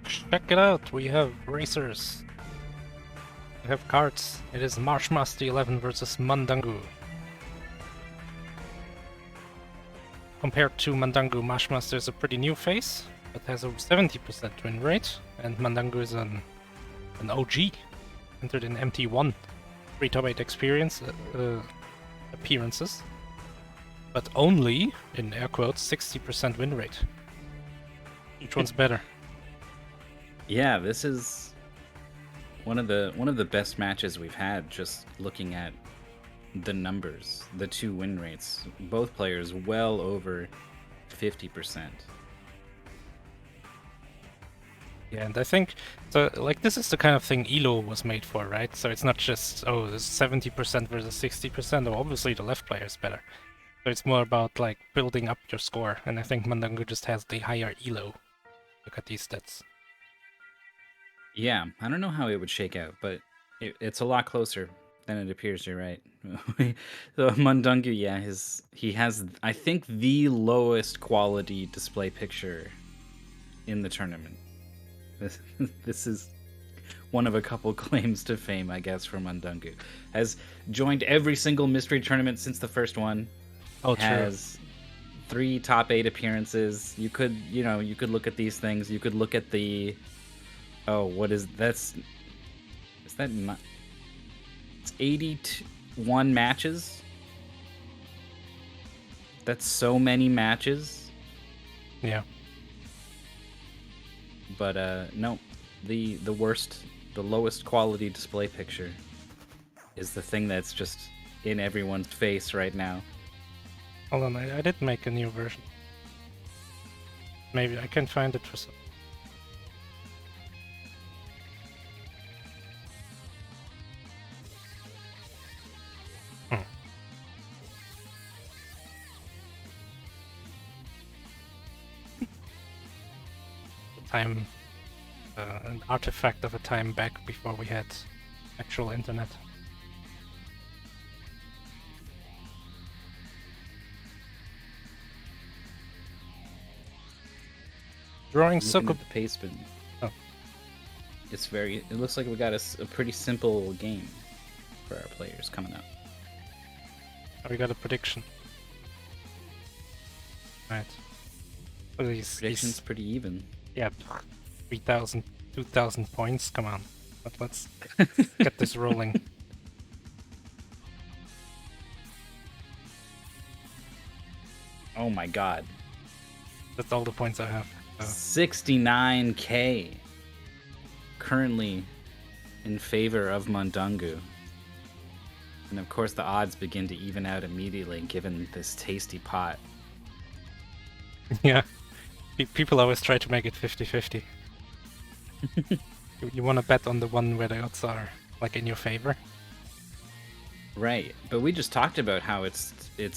Check it out, we have racers. We have cards. It is MarshMaster11 versus Mundungu. Compared to Mundungu, MarshMaster is a pretty new face, but has a 70% win rate, and Mundungu is an OG. Entered in MT1, 3 top 8 appearances, but only, in air quotes, 60% win rate. Which one's better? Yeah, this is one of the best matches we've had. Just looking at the numbers, the 2 win rates, both players well over 50%. Yeah, and I think so. Like, this is the kind of thing ELO was made for, right? So it's not just there's 70% versus 60%. Oh, obviously the left player is better. So it's more about like building up your score, and I think Mundungu just has the higher ELO. Look at these stats. Yeah, I don't know how it would shake out, but it's a lot closer than it appears. You're right. So Mundungu, yeah, he has, I think, the lowest quality display picture in the tournament. This is one of a couple claims to fame, I guess, for Mundungu. Has joined every single mystery tournament since the first one. Oh, true. Has 3 top 8 appearances. You could look at these things. You could look at the... Oh, what is... Is that not... It's 81 matches? That's so many matches. Yeah. But no, the lowest quality display picture is the thing that's just in everyone's face right now. Hold on, I did make a new version. Maybe I can find it for some. Time, an artifact of a time back before we had actual internet. Drawing Looking Soko. at the pace, but oh. it looks like we got a pretty simple game for our players coming up. Oh, we got a prediction. Right. So Prediction's pretty even. Yeah, 3,000, 2,000 points, come on. But let's get this rolling. Oh my god. That's all the points I have. 69k currently in favor of Mundungu. And of course the odds begin to even out immediately given this tasty pot. Yeah. People always try to make it 50-50. You want to bet on the one where the odds are like in your favor. Right, but we just talked about how it's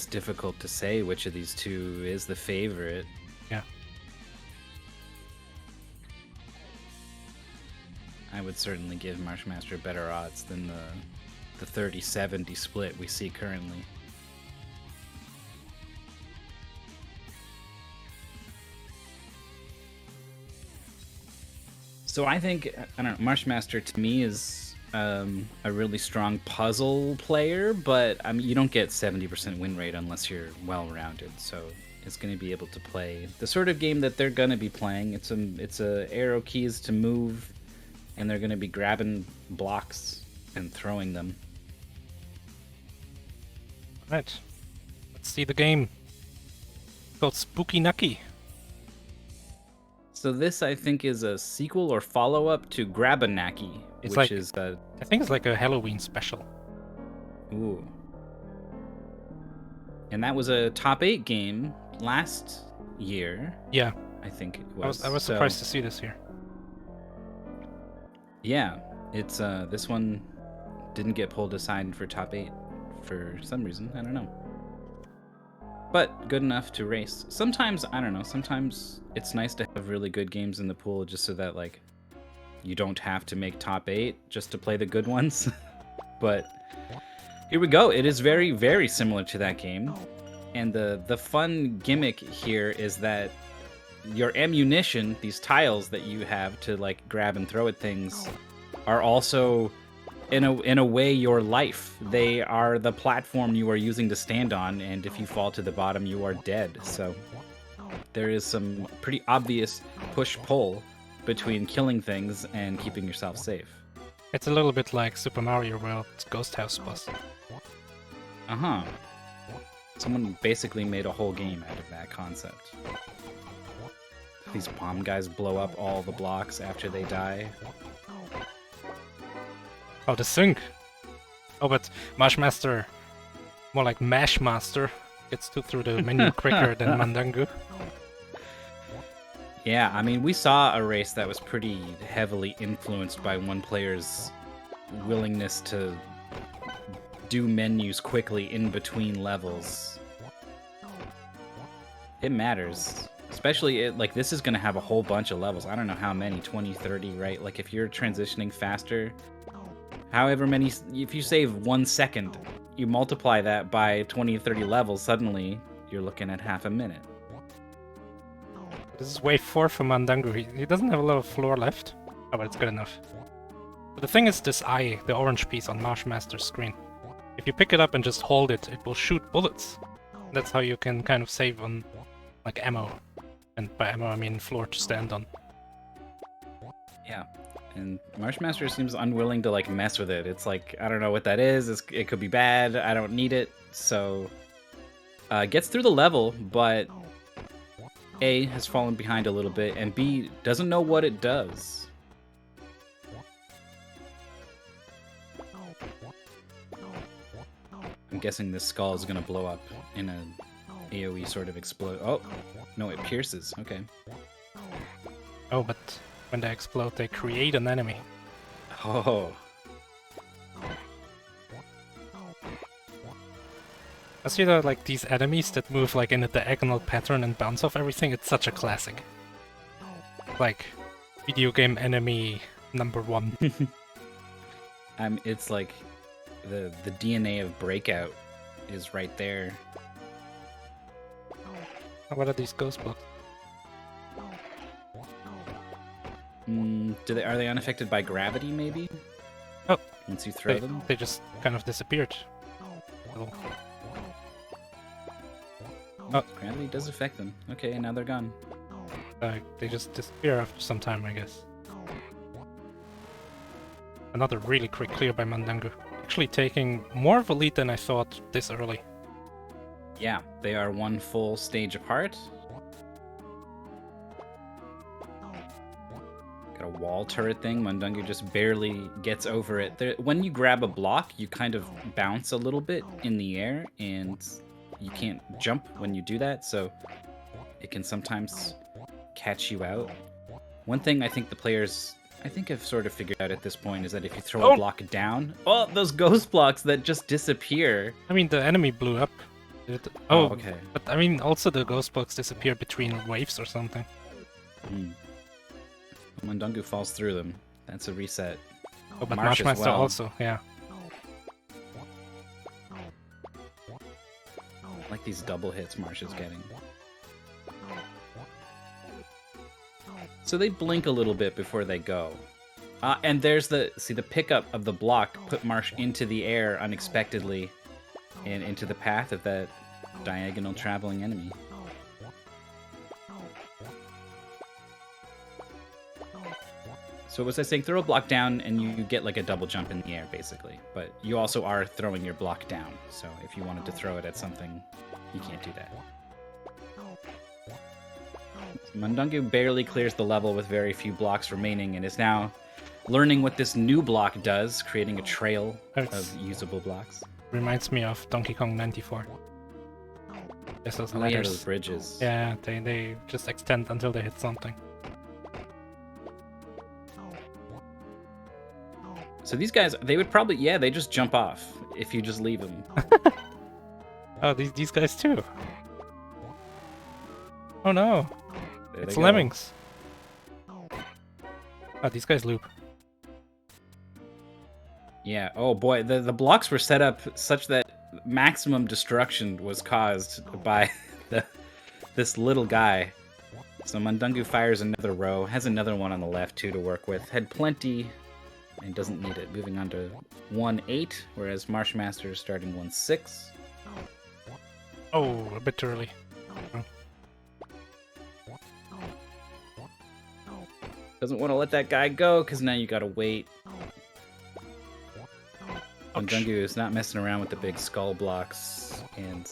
difficult to say which of these two is the favorite. Yeah. I would certainly give MarshMaster better odds than the 30-70 split we see currently. So I think, I don't know, MarshMaster to me is a really strong puzzle player, but I mean, you don't get 70% win rate unless you're well-rounded. So it's going to be able to play the sort of game that they're going to be playing. It's a arrow keys to move, and they're going to be grabbing blocks and throwing them. Right. Let's see the game. It's called Spookynakki. So this, I think, is a sequel or follow-up to Grabanaki, which is... I think it's like a Halloween special. Ooh. And that was a top 8 game last year. Yeah. I think it was. I was surprised to see this here. Yeah. It's this one didn't get pulled aside for top 8 for some reason. I don't know. But good enough to race. Sometimes, I don't know, sometimes it's nice to have really good games in the pool just so that, like, you don't have to make top 8 just to play the good ones. But here we go. It is very, very similar to that game. And the fun gimmick here is that your ammunition, these tiles that you have to like grab and throw at things, are also in a way your life. They are the platform you are using to stand on, and if you fall to the bottom, you are dead. So there is some pretty obvious push-pull between killing things and keeping yourself safe. It's a little bit like Super Mario World's Ghost House boss. Uh-huh. Someone basically made a whole game out of that concept. These bomb guys blow up all the blocks after they die. Oh, the sync! Oh, but MarshMaster, more like MashMaster, gets through the menu quicker than Mundungu. Yeah, I mean, we saw a race that was pretty heavily influenced by one player's willingness to do menus quickly in between levels. It matters. Especially, like, this is going to have a whole bunch of levels. I don't know how many, 20, 30, right? Like, if you're transitioning faster, however many, if you save 1 second, you multiply that by 20, 30 levels, suddenly you're looking at half a minute. This is wave 4 for Mundungu. He doesn't have a lot of floor left. Oh, but it's good enough. But the thing is this eye, the orange piece on MarshMaster's screen. If you pick it up and just hold it, it will shoot bullets. That's how you can kind of save on, like, ammo. And by ammo, I mean floor to stand on. Yeah, and MarshMaster seems unwilling to, like, mess with it. It's like, I don't know what that is. It could be bad. I don't need it. So, gets through the level, but A, has fallen behind a little bit, and B, doesn't know what it does. I'm guessing this skull is going to blow up in a AoE sort of explode. Oh, no, it pierces. Okay. Oh, but when they explode, they create an enemy. Oh. I see that, like, these enemies that move, like, in a diagonal pattern and bounce off everything, it's such a classic. Like, video game enemy #1. It's like the DNA of Breakout is right there. What are these ghost blocks? Are they unaffected by gravity, maybe? Oh. Once you throw them? They just kind of disappeared. Oh. Oh, gravity does affect them. Okay, now they're gone. They just disappear after some time, I guess. Another really quick clear by Mundungu. Actually taking more of a lead than I thought this early. Yeah, they are one full stage apart. Got a wall turret thing. Mundungu just barely gets over it. When you grab a block, you kind of bounce a little bit in the air, and you can't jump when you do that, so it can sometimes catch you out. One thing I think the players, have sort of figured out at this point is that if you throw a block down, those ghost blocks that just disappear. I mean, the enemy blew up. Okay. But I mean, also the ghost blocks disappear between waves or something. Mundungu falls through them. That's a reset. Oh, but Marsh as MarshMaster well. also, yeah. Like these double hits Marsh is getting. So they blink a little bit before they go. And there's the pickup of the block put Marsh into the air unexpectedly and into the path of that diagonal traveling enemy. So was I saying, throw a block down and you get like a double jump in the air, basically. But you also are throwing your block down. So if you wanted to throw it at something, you can't do that. Mundungu barely clears the level with very few blocks remaining and is now learning what this new block does, creating a trail of usable blocks. Reminds me of Donkey Kong 94. There's those ladders. Yeah, those bridges. Yeah, they just extend until they hit something. So these guys, they would probably, they just jump off if you just leave them. Oh, these guys too. Oh no, There it's they go. lemmings. Oh, these guys loop. Yeah, oh boy, the blocks were set up such that maximum destruction was caused by this little guy. So Mundungu fires another row, has another one on the left too to work with. Had plenty and doesn't need it. Moving on to 1-8, whereas Marshmaster is starting 1-6. Oh, a bit early. Doesn't want to let that guy go because now you gotta wait. Mundungu is not messing around with the big skull blocks, and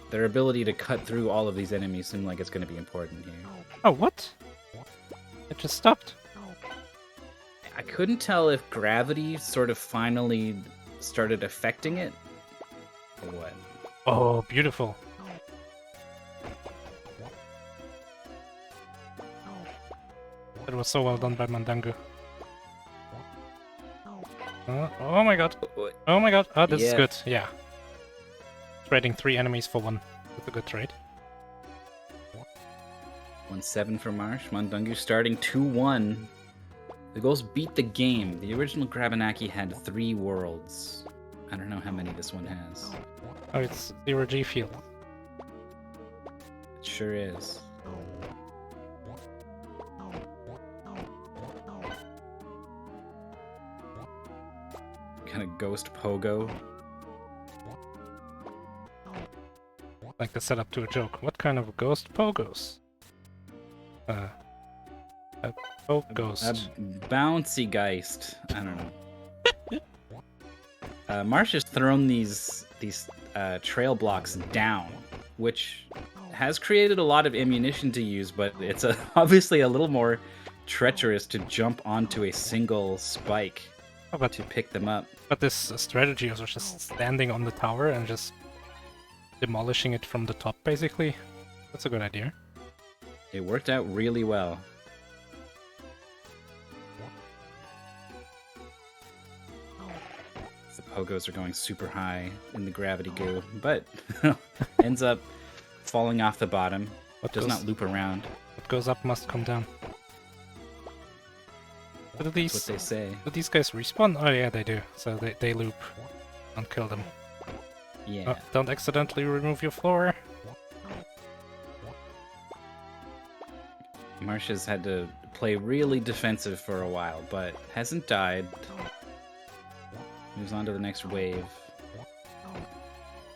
their ability to cut through all of these enemies seem like it's going to be important here. Oh, what? It just stopped. I couldn't tell if gravity sort of finally started affecting it, or what. Oh, beautiful. That was so well done by Mundungu. Oh my god. Oh my god. Oh, this is good. Yeah. Trading 3 enemies for 1. That's a good trade. 1-7 for Marsh. Mundungu starting 2-1. The goals beat the game. The original Grabanaki had 3 worlds. I don't know how many this one has. Oh, it's 0G field. It sure is. Kind of ghost pogo. Like the setup to a joke. What kind of ghost pogos? A poke ghost. A bouncy geist. I don't know. Marsh has thrown these trail blocks down, which has created a lot of ammunition to use, but it's obviously a little more treacherous to jump onto a single spike to pick them up. But this strategy of just standing on the tower and just demolishing it from the top, basically, that's a good idea. It worked out really well. The pogos are going super high in the gravity goo, but ends up falling off the bottom. Does not loop around. What goes up must come down. But That's what they say. do these guys respawn? Oh yeah, they do. So they loop. Don't kill them. Yeah. Oh, don't accidentally remove your floor. Marsh has had to play really defensive for a while, but hasn't died. Moves on to the next wave.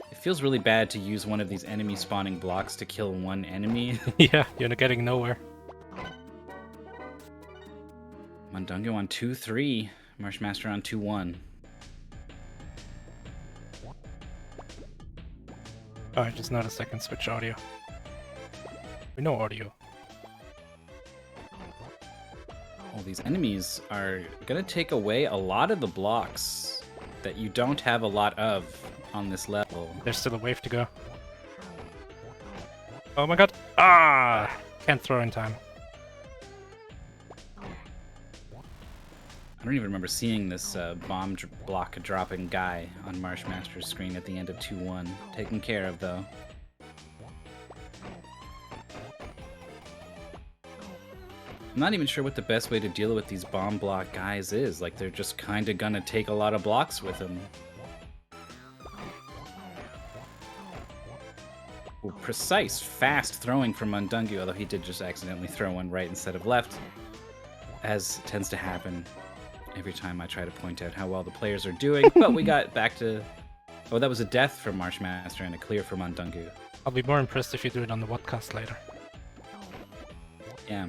It feels really bad to use one of these enemy spawning blocks to kill one enemy. Yeah, you're getting nowhere. Mundungu on 2-3. Marshmaster on 2-1. Oh, I just noticed I can switch audio. We know audio. Well, these enemies are gonna take away a lot of the blocks that you don't have a lot of on this level. There's still a wave to go. Oh my god! Ah! Can't throw in time. I don't even remember seeing this bomb block dropping guy on Marshmaster's screen at the end of 2-1. Taken care of, though. I'm not even sure what the best way to deal with these bomb block guys is. Like, they're just kind of gonna take a lot of blocks with them. Ooh, precise, fast throwing from Mundungu, although he did just accidentally throw one right instead of left, as tends to happen every time I try to point out how well the players are doing. But we got back to... Oh, that was a death from Marshmaster and a clear from Mundungu. I'll be more impressed if you do it on the podcast later. Yeah.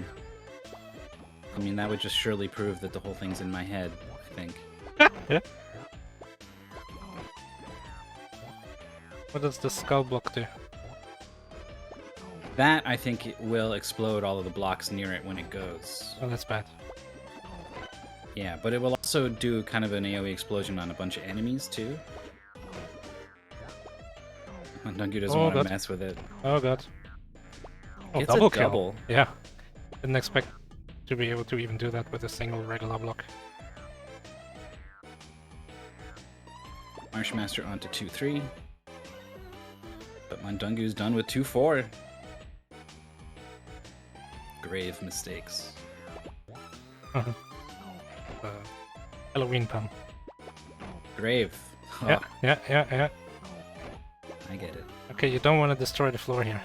I mean, that would just surely prove that the whole thing's in my head, I think. Yeah. What does the skull block do? That, I think, it will explode all of the blocks near it when it goes. Oh, that's bad. Yeah, but it will also do kind of an AoE explosion on a bunch of enemies, too. Mundungu doesn't want to mess with it. Oh god. Oh, It's double a kill. double. Yeah. Didn't expect to be able to even do that with a single regular block. Marshmaster onto 2-3. But Mundungu's done with 2-4. Grave mistakes. Halloween pun. Grave. Yeah, Oh, yeah. I get it. Okay, you don't want to destroy the floor here.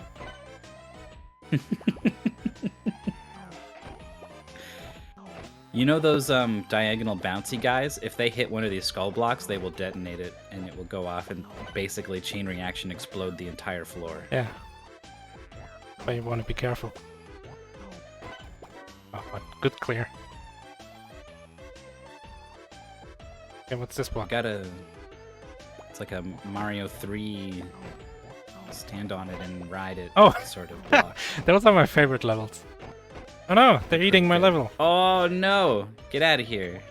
You know those diagonal bouncy guys? If they hit one of these skull blocks, they will detonate it, and it will go off and basically chain reaction explode the entire floor. Yeah. But you want to be careful. Oh, but good clear. Okay, what's this block? It's like a Mario 3 stand on it and ride it sort of block. Those are my favorite levels. Oh no, they're eating my level. Oh no! Get out of here.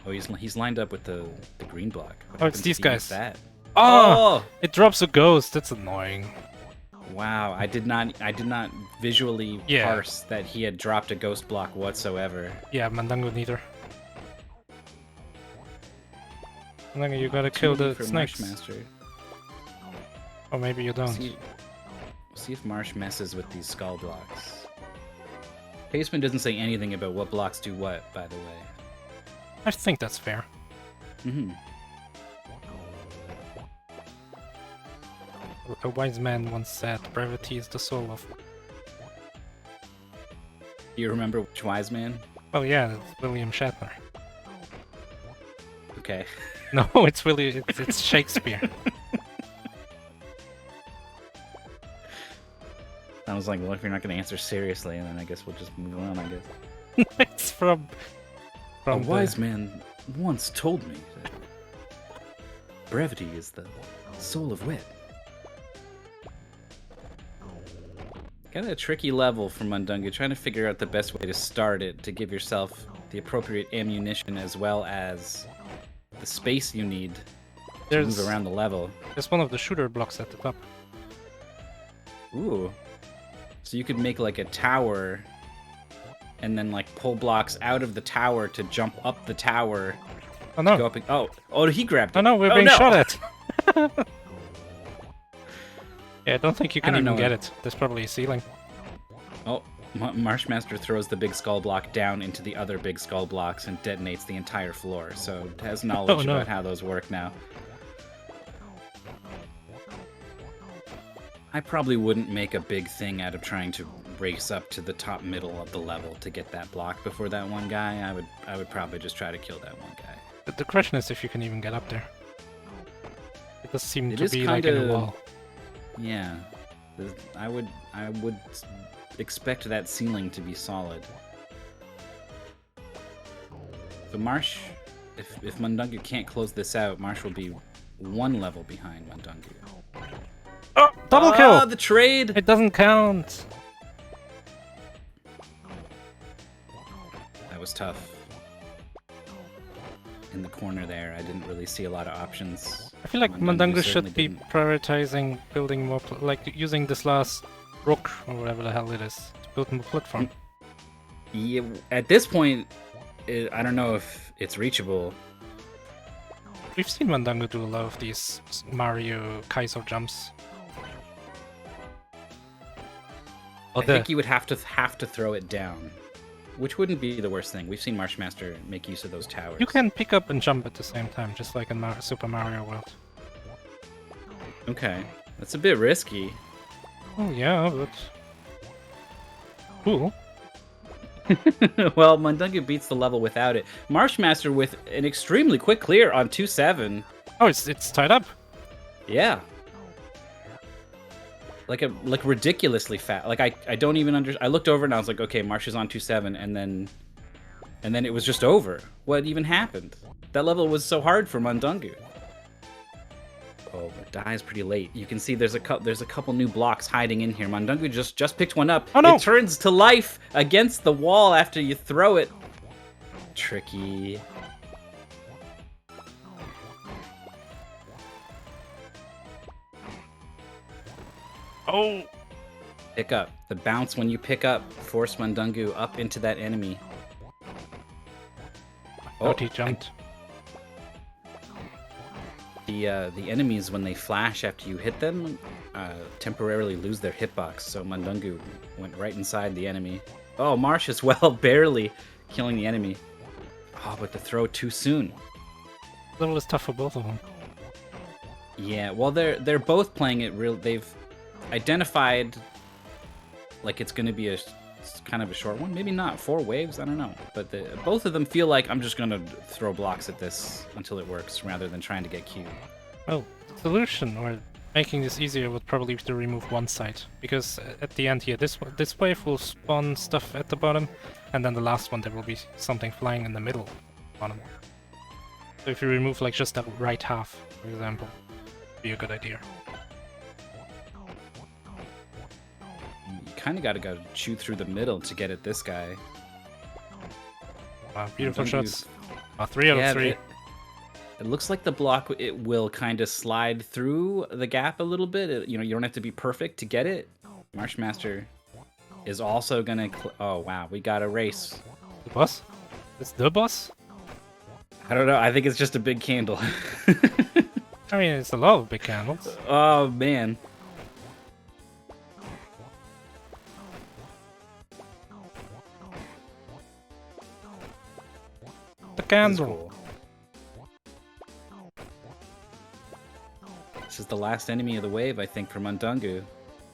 Oh, he's lined up with the green block. Oh, it's these guys. That? Oh! It drops a ghost. That's annoying. Wow, I did not visually parse that he had dropped a ghost block whatsoever. Yeah, Mundungu neither. Mundungu, you gotta kill the snakes. MarshMaster. Or maybe you don't. See if Marsh messes with these skull blocks. Paceman doesn't say anything about what blocks do what, by the way. I think that's fair. Mm-hmm. A wise man once said, brevity is the soul of... You remember which wise man? Oh yeah, it's William Shatner. Okay. No, it's Shakespeare. I was like, well, if you're not going to answer seriously, then I guess we'll just move on, I guess. It's from a wise man once told me that brevity is the soul of wit. Kind of a tricky level for Mundungu, trying to figure out the best way to start it to give yourself the appropriate ammunition as well as the space you need to move around the level. There's one of the shooter blocks at the top. Ooh. So you could make like a tower and then like pull blocks out of the tower to jump up the tower. Oh no. Go up and, oh, he grabbed it. Oh no, we're being shot at. Yeah, I don't think you can even get it. There's probably a ceiling. Oh, MarshMaster throws the big skull block down into the other big skull blocks and detonates the entire floor, so it has knowledge about how those work now. I probably wouldn't make a big thing out of trying to race up to the top middle of the level to get that block before that one guy. I would probably just try to kill that one guy. But the question is if you can even get up there. It does seem to be like in a wall. Yeah, I would expect that ceiling to be solid. So Marsh, if Mundungu can't close this out, Marsh will be one level behind Mundungu. Oh, double kill! The trade! It doesn't count. That was tough. In the corner there, I didn't really see a lot of options. I feel like Mundungu should be prioritizing building more, like using this last rook or whatever the hell it is to build more platform. Yeah, at this point, I don't know if it's reachable. We've seen Mundungu do a lot of these Mario Kaizo jumps. I think you would have to throw it down, which wouldn't be the worst thing. We've seen MarshMaster make use of those towers. You can pick up and jump at the same time, just like in Super Mario World. Okay, that's a bit risky. Oh yeah, but cool. Well, Mundungu beats the level without it. MarshMaster with an extremely quick clear on 2-7. Oh, it's tied up. Yeah. Like ridiculously fast. Like I don't even understand. I looked over and I was like, okay, Marsh is on 2-7, and then it was just over. What even happened? That level was so hard for Mundungu. Oh, but dies pretty late. You can see there's a couple new blocks hiding in here. Mundungu just picked one up. Oh no! It turns to life against the wall after you throw it. Tricky. Oh! Pick up. The bounce when you pick up, force Mundungu up into that enemy. Oh, he jumped. The enemies, when they flash after you hit them, temporarily lose their hitbox, so Mundungu went right inside the enemy. Oh, Marsh as well, barely killing the enemy. Oh, but the throw too soon. Level is tough for both of them. Yeah, well, they're both playing it real. They've identified like it's going to be a it's kind of a short one. Maybe not 4 waves. I don't know. But both of them feel like I'm just gonna throw blocks at this until it works, rather than trying to get Q. Oh, the solution or making this easier would probably be to remove one side, because at the end here, this wave will spawn stuff at the bottom, and then the last one there will be something flying in the middle, bottom. So if you remove like just that right half, for example, would be a good idea. You kind of gotta go shoot through the middle to get at this guy. Beautiful shots. 3 out of 3. It looks like the block, it will kind of slide through the gap a little bit. You know, you don't have to be perfect to get it. MarshMaster is also gonna... oh, wow, we got a race. The boss? It's the boss? I don't know, I think it's just a big candle. I mean, it's a lot of big candles. Oh, man. The candle. This is the last enemy of the wave, I think, for Mundungu.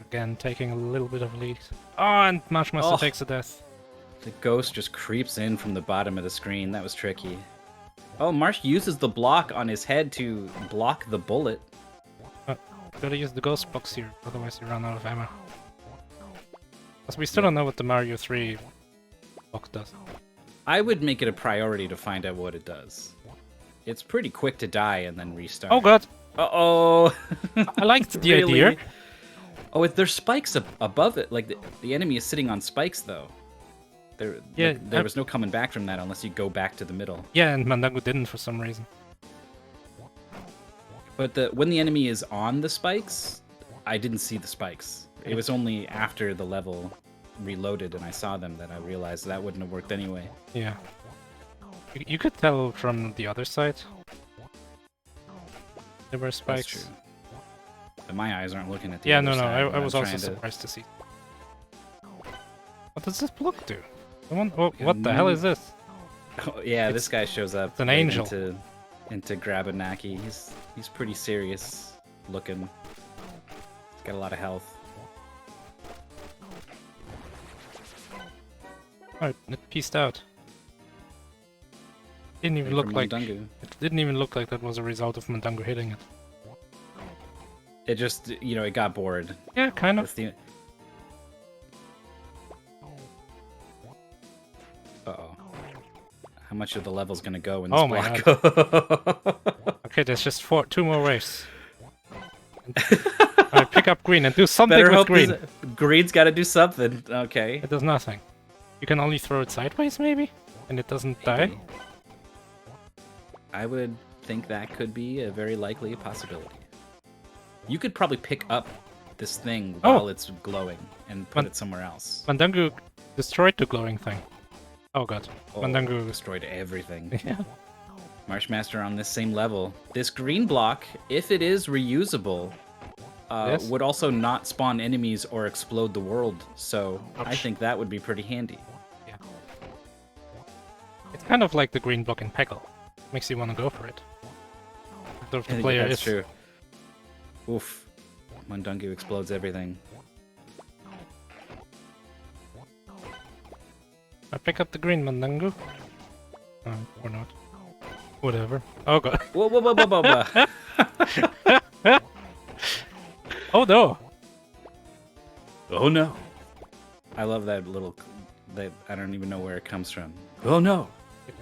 Again, taking a little bit of a lead. Oh, and MarshMaster takes a death. The ghost just creeps in from the bottom of the screen. That was tricky. Oh, Marsh uses the block on his head to block the bullet. Gotta use the ghost box here, otherwise you run out of ammo. Because we still don't know what the Mario 3 box does. I would make it a priority to find out what it does. It's pretty quick to die and then restart. Oh god! Uh-oh! I liked the Really? idea. Oh, there's spikes above it. Like, the enemy is sitting on spikes, though. There was no coming back from that unless you go back to the middle. Yeah, and Mundungu didn't for some reason. But when the enemy is on the spikes, I didn't see the spikes. It was only after the level reloaded and I saw them that I realized that wouldn't have worked anyway. Yeah. You could tell from the other side. There were spikes. That's true. But my eyes aren't looking at the yeah, other no, side. I was also surprised to see. What does this block do? What the hell is this? Oh, yeah, this guy shows up. It's an angel. Into Grabanaki. He's pretty serious looking. He's got a lot of health. Oh, it pieced out. Didn't even look like Mundungu. it didn't even look like that was a result of Mundungu hitting it. It just, you know, it got bored. Yeah, kind of. Uh-oh. How much of the level's gonna go in this Oh my block? Okay, there's just 2 more waves. Alright, pick up green and do something Better with hope green. Green's gotta do something. Okay. It does nothing. You can only throw it sideways, maybe? And it doesn't die? I would think that could be a very likely possibility. You could probably pick up this thing while it's glowing and put it somewhere else. Mundungu destroyed the glowing thing. Oh god. Mundungu destroyed everything. Yeah. MarshMaster on this same level. This green block, if it is reusable, would also not spawn enemies or explode the world. So I think that would be pretty handy. Yeah. It's kind of like the green block in Peggle. Makes you want to go for it. The player that's is true. Oof. Mundungu explodes everything. I pick up the green Mundungu. Or not. Whatever. Oh god. Whoa, whoa, whoa, whoa, whoa, whoa. Oh no! Oh no. I love that little... I don't even know where it comes from. Oh no!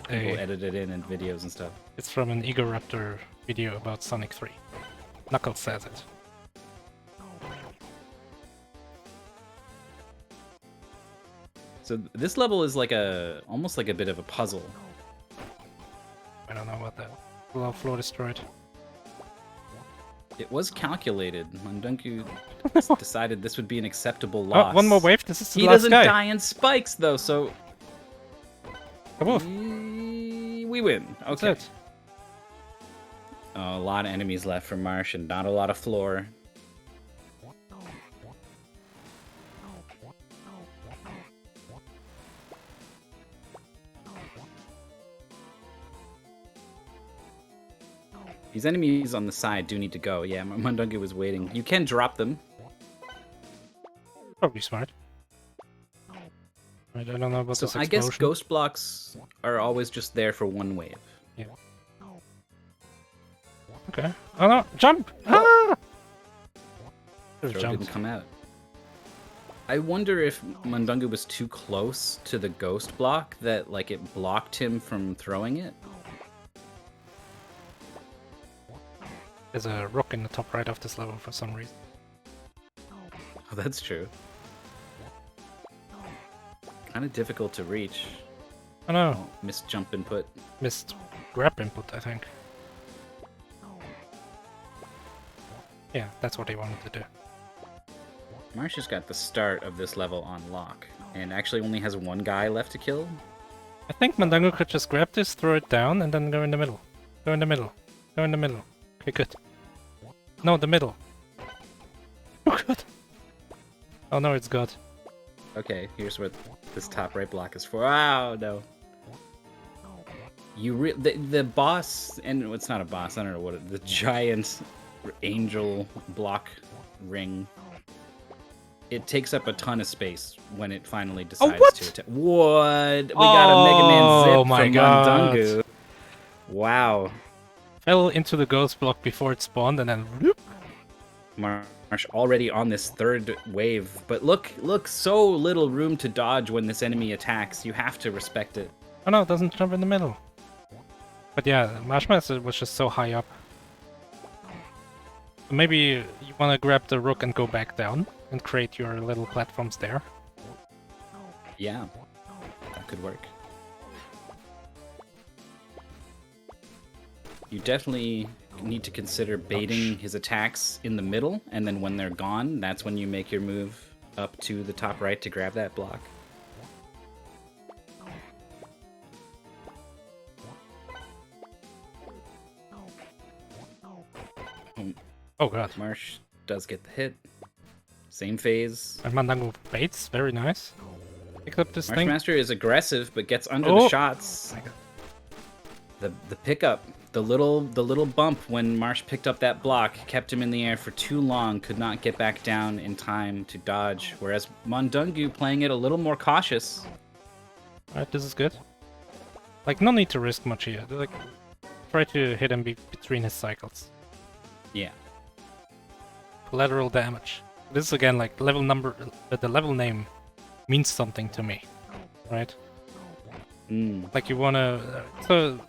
People edit it in videos and stuff. It's from an Egoraptor video about Sonic 3. Knuckles says it. So this level is like almost like a bit of a puzzle. I don't know about that. Well, floor destroyed. It was calculated. Mundungu decided this would be an acceptable loss. Oh, one more wave. This is the he last doesn't guy. die in spikes though, so Kaboof. We win. Okay. That's it. Oh, a lot of enemies left for Marsh and not a lot of floor. These enemies on the side do need to go. Yeah, Mundungu was waiting. You can drop them. Probably smart. Right, I don't know about So this I guess explosion. ghost blocks are always just there for one wave. Yeah. Okay. Oh no! Jump! Ah! Should've Throw jumped. didn't come out. I wonder if Mundungu was too close to the ghost block that like it blocked him from throwing it. There's a rook in the top right of this level for some reason. Oh, that's true. Kind of difficult to reach. Oh no! Oh, missed jump input. Missed grab input, I think. Yeah, that's what he wanted to do. Marsh has got the start of this level on lock, and actually only has one guy left to kill. I think Mundungu could just grab this, throw it down, and then go in the middle. Go in the middle. Go in the middle. Okay, good. No, the middle. Oh, good. Oh no, it's God. Okay, here's what this top right block is for. Wow, no. The boss, and it's not a boss, I don't know what the giant angel block ring. It takes up a ton of space when it finally decides what? to attack. What? We got a Mega Man Zip my from God. Mundungu. Wow. Fell into the ghost block before it spawned, and then whoop. Marsh already on this third wave, but look, so little room to dodge when this enemy attacks. You have to respect it. Oh no, it doesn't jump in the middle. But yeah, MarshMaster was just so high up. So maybe you want to grab the rook and go back down and create your little platforms there. Yeah, that could work. You definitely need to consider baiting his attacks in the middle, and then when they're gone, that's when you make your move up to the top right to grab that block. Oh God. Marsh does get the hit. Same phase. And Mundungu baits, very nice. Pick up this thing. MarshMaster is aggressive, but gets under Oh. the shots. The pickup, the little bump when Marsh picked up that block kept him in the air for too long, could not get back down in time to dodge. Whereas Mundungu playing it a little more cautious. Alright, this is good. Like, no need to risk much here. Like, try to hit him between his cycles. Yeah. Collateral damage. This is again like level number. The level name means something to me, right? Like you wanna. So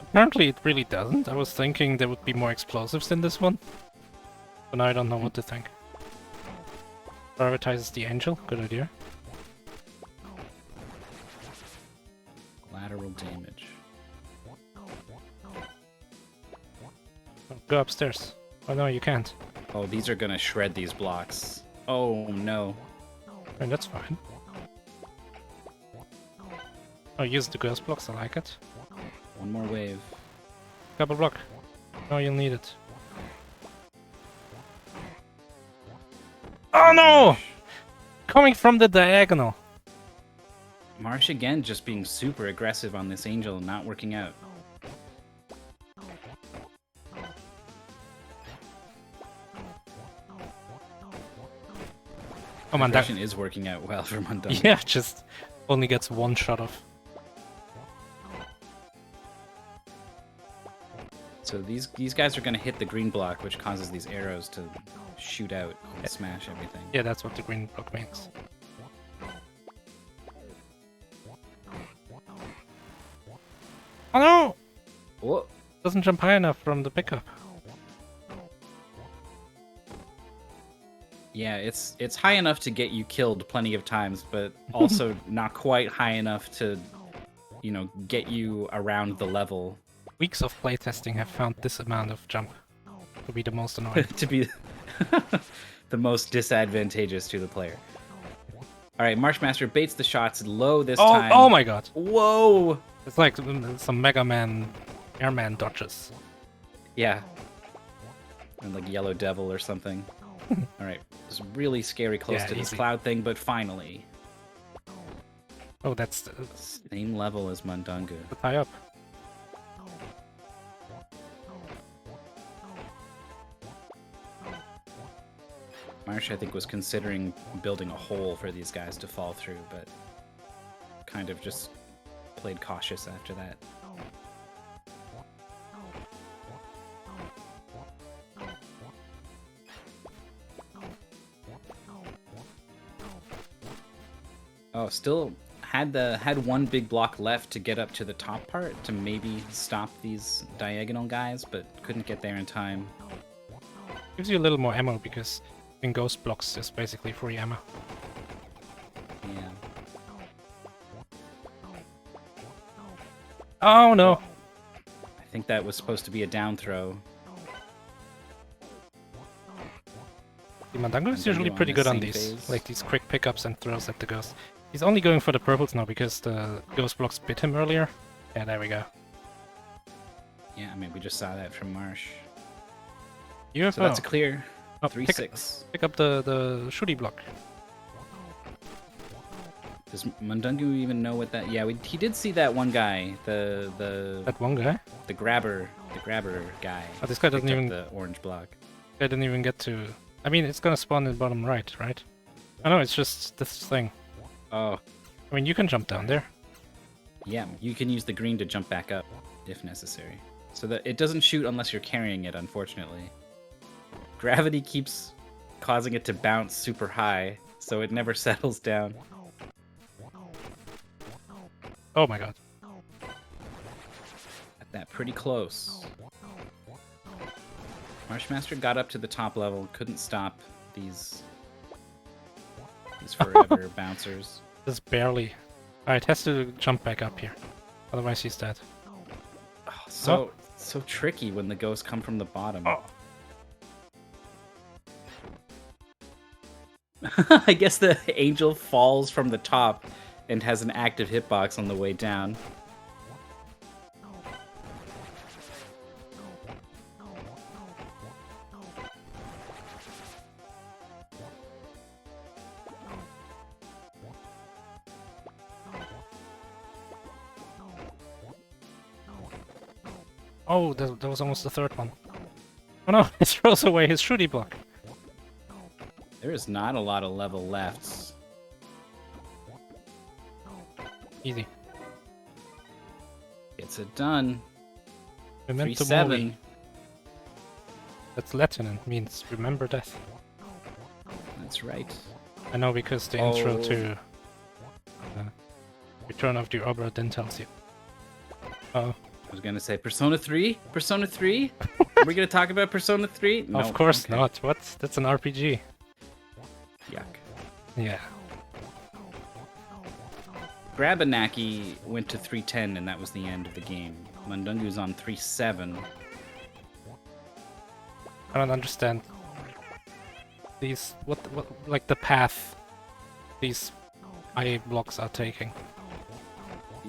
apparently it really doesn't. I was thinking there would be more explosives in this one, but now I don't know what to think. Prioritizes the angel. Good idea. Collateral damage. Go upstairs. Oh no, you can't. Oh, these are gonna shred these blocks. Oh no. And that's fine. Oh, use the ghost blocks. I like it. One more wave. Double block. Oh, you'll need it. Oh no! Coming from the diagonal. Marsh again just being super aggressive on this angel and not working out. Oh man, that Aggression is working out well for Mundungu. yeah, just only gets one shot off. So these guys are gonna hit the green block, which causes these arrows to shoot out and smash everything. Yeah, that's what the green block means. Oh no! Whoa. Doesn't jump high enough from the pickup. Yeah, it's high enough to get you killed plenty of times, but also not quite high enough to, you know, get you around the level. Weeks of playtesting have found this amount of jump to be the most annoying. To be the most disadvantageous to the player. All right, MarshMaster baits the shots low this time. Oh my god! Whoa! It's like some Mega Man Airman dodges. Yeah. And like Yellow Devil or something. All right, it's really scary close Yeah, to this easy. cloud thing, but finally, Oh, that's the same level as Mundungu. tie up. Marsh, I think, was considering building a hole for these guys to fall through, but kind of just played cautious after that. Oh, still had one big block left to get up to the top part to maybe stop these diagonal guys, but couldn't get there in time. Gives you a little more ammo because in ghost blocks is basically free ammo. Yeah. Oh no! I think that was supposed to be a down throw. The Mundungu is usually on pretty the good on same these, phase. like these quick pickups and throws at the ghost. He's only going for the purples now because the ghost blocks bit him earlier. Yeah, there we go. Yeah, I mean, we just saw that from Marsh. UFO. So that's a clear. Oh, 3-6. Pick up the shooty block. Does Mundungu even know what that? Yeah, he did see that one guy, the That one guy? the grabber guy. Oh, this guy doesn't picked up even. the orange block. I didn't even get to. I mean, it's gonna spawn in the bottom right, right? I know it's just this thing. Oh, I mean, you can jump down there. yeah, you can use the green to jump back up if necessary. So that it doesn't shoot unless you're carrying it, unfortunately. Gravity keeps causing it to bounce super high, so it never settles down. Oh my god. At that pretty close. MarshMaster got up to the top level, couldn't stop these forever bouncers. Just barely. Alright, has to jump back up here. Otherwise he's dead. Oh, so tricky when the ghosts come from the bottom. Oh. I guess the angel falls from the top and has an active hitbox on the way down. Oh, that was almost the third one. Oh no, it throws away his shooty block. There is not a lot of level left. Easy. It's a done. Memento 3-7. mori. That's Latin and means remember death. That's right. I know because the intro to Return of the Obra Dinn tells you. Oh. I was gonna say Persona 3? Persona 3? Are we gonna talk about Persona 3? No. Of course Okay. not. What? That's an RPG. Yuck. Yeah. Grabanaki went to 310 and that was the end of the game. Mundungu's on 3-7. I don't understand these what like the path these eye blocks are taking.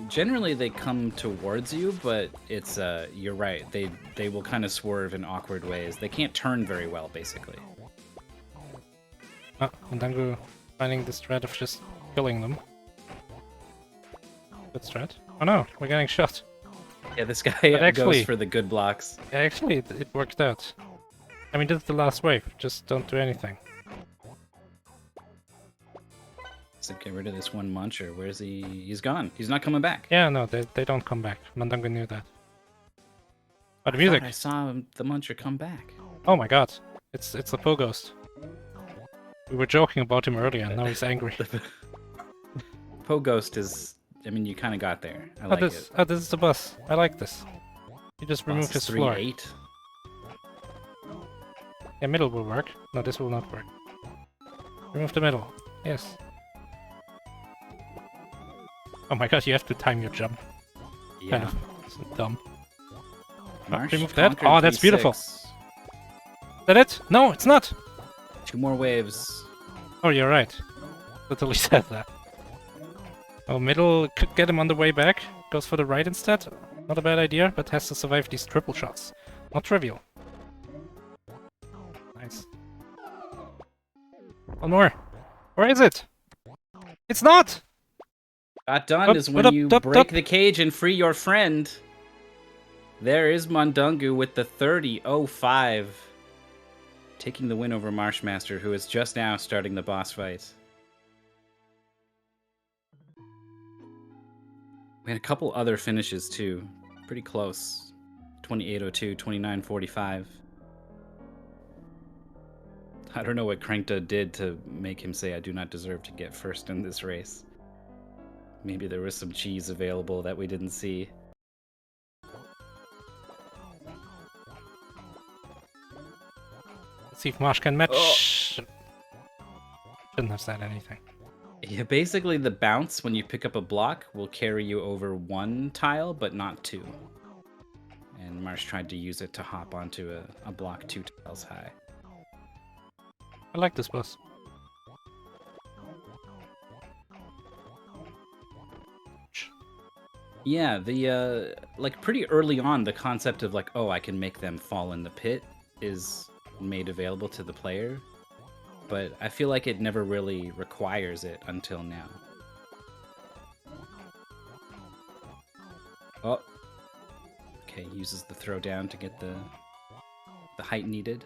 Generally they come towards you, but it's you're right. They will kind of swerve in awkward ways. They can't turn very well, basically. Oh, Mundungu finding the strat of just killing them. Good strat. Oh no, we're getting shot. Yeah, this guy actually- goes for the good blocks. Yeah, actually, it worked out. I mean, this is the last wave. Just don't do anything. So get rid of this one muncher. Where's he? He's gone. He's not coming back. Yeah, no, they don't come back. Mundungu knew that. Oh, the I music. thought I saw the muncher come back. Oh my god. It's the Po Ghost. We were joking about him earlier, and now he's angry. Po Ghost is. I mean, you kind of got there. I Oh, like this, it. oh, this is the boss. I like this. He just removed Boss is his floor. 3-8. Yeah, middle will work. No, this will not work. Remove the middle. Yes. Oh my god, you have to time your jump. Yeah. Kind of. It's dumb. Marsh remove that? conquered Oh, that's 3-6. beautiful. Is that it? No, it's not! 2 more waves. Oh, you're right. Totally said that. Oh, middle could get him on the way back. Goes for the right instead. Not a bad idea, but has to survive these triple shots. Not trivial. Nice. One more. Where is it? It's not! Got done Up, is when up, you up, break up. the cage and free your friend. There is Mundungu with the 30-05. taking the win over MarshMaster, who is just now starting the boss fight. We had a couple other finishes too, pretty close. 28:02, 29:45. I don't know what Krankta did to make him say I do not deserve to get first in this race. Maybe there was some cheese available that we didn't see. Let's see if Marsh can match. Oh. Shouldn't have said anything. Yeah, basically the bounce when you pick up a block will carry you over one tile, but not two. And Marsh tried to use it to hop onto a block 2 tiles high. I like this boss. Yeah, the like pretty early on, the concept of like, oh, I can make them fall in the pit is made available to the player, but I feel like it never really requires it until now. Oh, okay, uses the throwdown to get the height needed.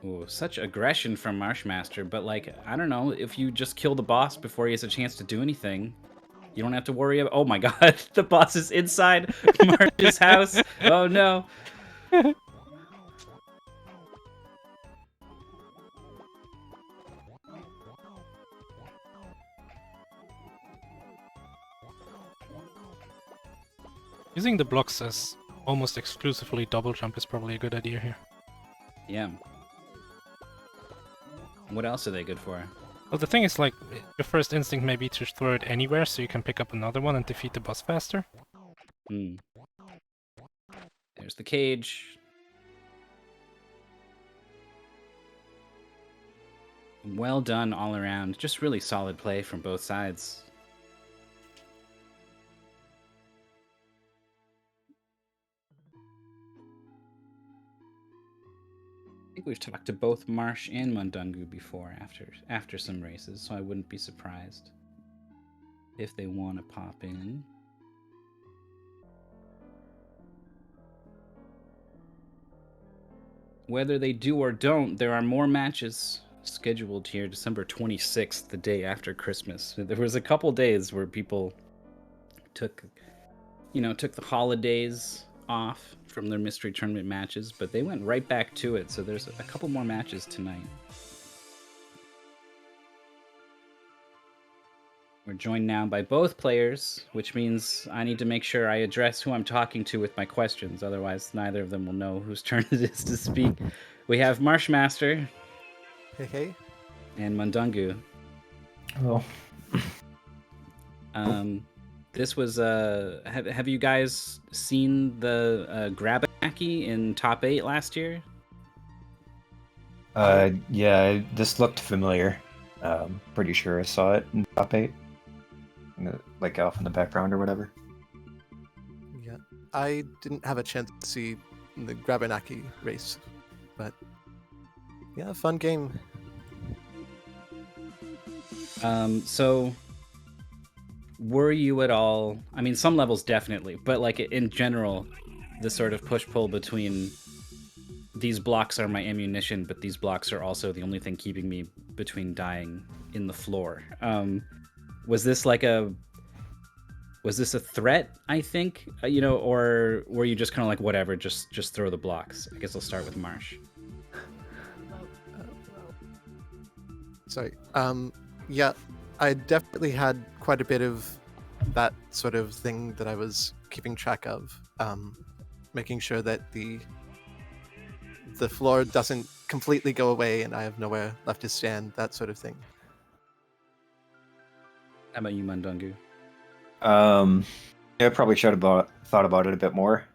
Ooh, such aggression from MarshMaster, but like, I don't know, if you just kill the boss before he has a chance to do anything, you don't have to worry about— oh my god, the boss is inside Marsh's house. Oh no. Using the blocks as almost exclusively double jump is probably a good idea here. Yeah. What else are they good for? Well, the thing is, like, your first instinct may be to throw it anywhere so you can pick up another one and defeat the boss faster. Hmm. There's the cage. Well done all around. Just really solid play from both sides. I think we've talked to both Marsh and Mundungu before after some races, so I wouldn't be surprised if they want to pop in. Whether they do or don't, there are more matches scheduled here December 26th, the day after Christmas. There was a couple days where people took the holidays off from their mystery tournament matches, but they went right back to it, so there's a couple more matches tonight. We're joined now by both players, which means I need to make sure I address who I'm talking to with my questions, otherwise neither of them will know whose turn it is to speak. We have MarshMaster. Hey. And Mundungu. Oh. This was have you guys seen the Grabanaki in top 8 last year? Yeah, this looked familiar. Pretty sure I saw it in top 8. Like off in the background or whatever. Yeah, I didn't have a chance to see the Grabanaki race, but yeah, fun game. So were you at all, I mean, some levels definitely, but like in general, the sort of push-pull between these blocks are my ammunition, but these blocks are also the only thing keeping me between dying in the floor. Was this a threat, I think, or were you just kind of like, whatever, just throw the blocks? I guess I'll start with Marsh. Sorry. Yeah, I definitely had quite a bit of that sort of thing that I was keeping track of, making sure that the floor doesn't completely go away and I have nowhere left to stand, that sort of thing. How about you, Mundungu? Yeah, I probably should have thought about it a bit more.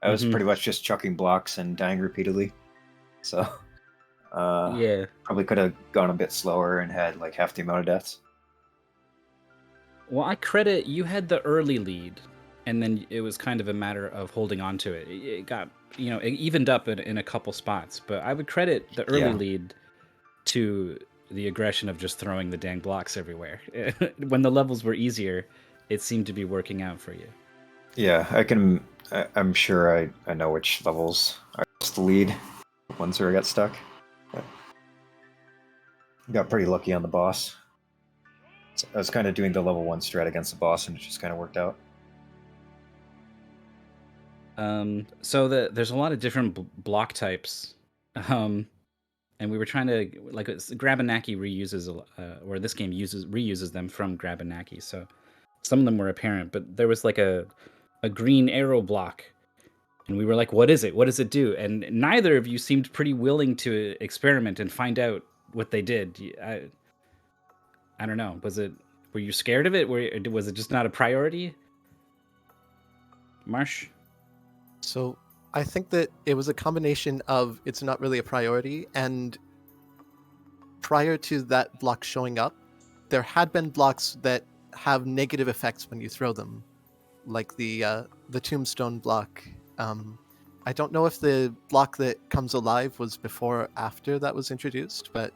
I was pretty much just chucking blocks and dying repeatedly. So, yeah, probably could have gone a bit slower and had like half the amount of deaths. Well, I credit you had the early lead, and then it was kind of a matter of holding on to it. It got, it evened up in a couple spots, but I would credit the early lead to the aggression of just throwing the dang blocks everywhere. When the levels were easier, it seemed to be working out for you. Yeah, I'm sure I know which levels are the lead, ones where I got stuck. But Got pretty lucky on the boss. So I was kind of doing the level 1 strat against the boss, and it just kind of worked out. So there's a lot of different block types, and we were trying to Grabanaki reuses, or this game reuses them from Grabanaki. So some of them were apparent, but there was like a green arrow block, and we were like, "What is it? What does it do?" And neither of you seemed pretty willing to experiment and find out what they did. I don't know. Were you scared of it? Was it just not a priority? Marsh? So I think that it was a combination of it's not really a priority, and prior to that block showing up, there had been blocks that have negative effects when you throw them, like the tombstone block. I don't know if the block that comes alive was before or after that was introduced, but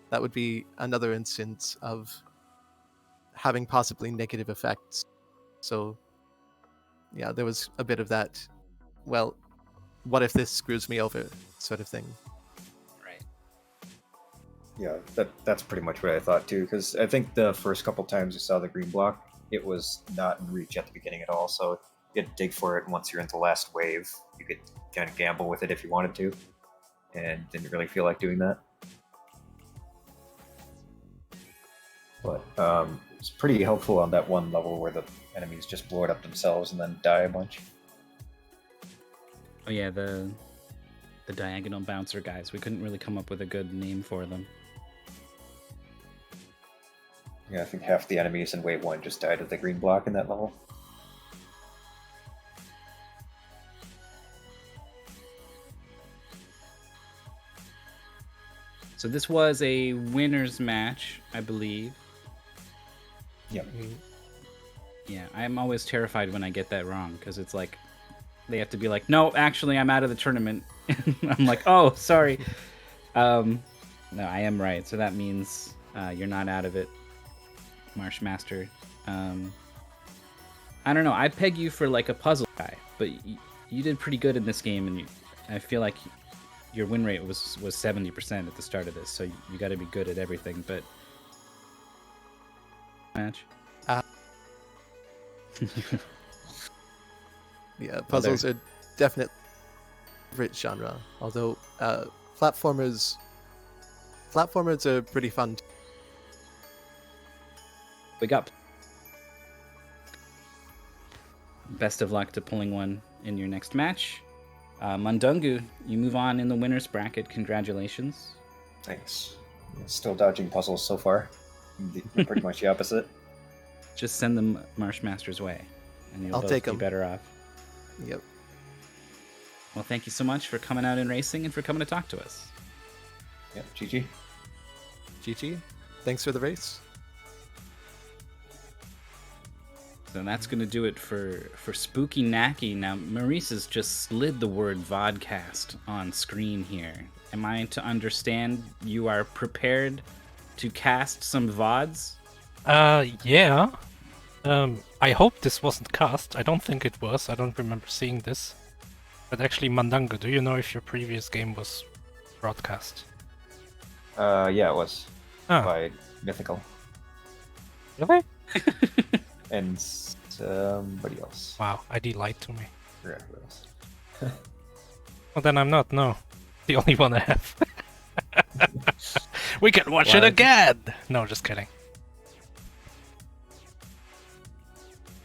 that would be another instance of having possibly negative effects. So yeah, there was a bit of that. Well, what if this screws me over, sort of thing. Right. Yeah, that's pretty much what I thought too, because I think the first couple times you saw the green block, it was not in reach at the beginning at all, so you had to dig for it, and once you're into last wave, you could kind of gamble with it if you wanted to, and didn't really feel like doing that. But it's pretty helpful on that one level where the enemies just blow it up themselves and then die a bunch. Oh yeah, the diagonal bouncer guys. We couldn't really come up with a good name for them. Yeah, I think half the enemies in wave 1 just died of the green block in that level. So this was a winner's match, I believe. Yep. Yeah, I'm always terrified when I get that wrong, because it's like, they have to be like, no, actually, I'm out of the tournament. I'm like, oh, sorry. No, I am right. So that means you're not out of it, MarshMaster. I don't know. I peg you for like a puzzle guy, but you did pretty good in this game, and I feel like your win rate was 70% at the start of this, so you got to be good at everything. But match. Yeah, puzzles are definitely a favorite genre. Although platformers are pretty fun. We got. Best of luck to pulling one in your next match. Mundungu, you move on in the winner's bracket. Congratulations. Thanks. Still dodging puzzles so far. Pretty much the opposite. Just send them MarshMaster's way, and you'll I'll both take be 'em. better off. Yep. Well, thank you so much for coming out and racing and for coming to talk to us. Yep, GG. GG. Thanks for the race. So that's going to do it for Spookynakki. Now, Maurice has just slid the word vodcast on screen here. Am I to understand you are prepared to cast some VODs? Yeah. I hope this wasn't cast. I don't think it was. I don't remember seeing this. But actually, Mundungu, do you know if your previous game was broadcast? Yeah, it was. Ah, By Mythical. really? And somebody else. Wow, ID lied to me. I forgot who else. Well, then I'm not, no. The only one I have. We can watch it What? again! No, just kidding.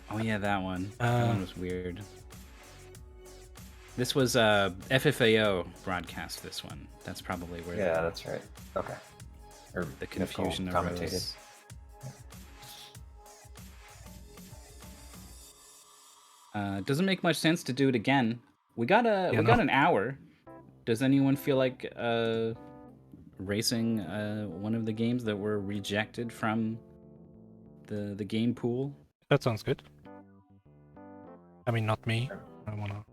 Oh yeah, that one. That one was weird. This was FFAO broadcast. This one. That's probably where Yeah, that's right. Okay. Or the confusion Mythical arose. Doesn't make much sense to do it again. We got an hour. Does anyone feel like racing one of the games that were rejected from the game pool? That sounds good. I mean, not me. I wanna...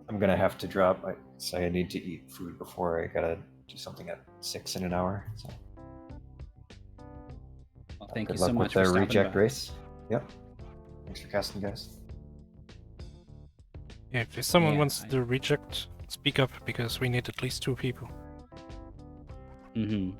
I'm gonna have to drop. I say I need to eat food before I gotta do something at 6 in an hour. So. Well, thank Good you so luck much with for the stopping reject by. race. Yep. Thanks for casting, guys. Yeah, if someone Yeah, wants to reject, speak up, because we need at least 2 people. Mm-hmm.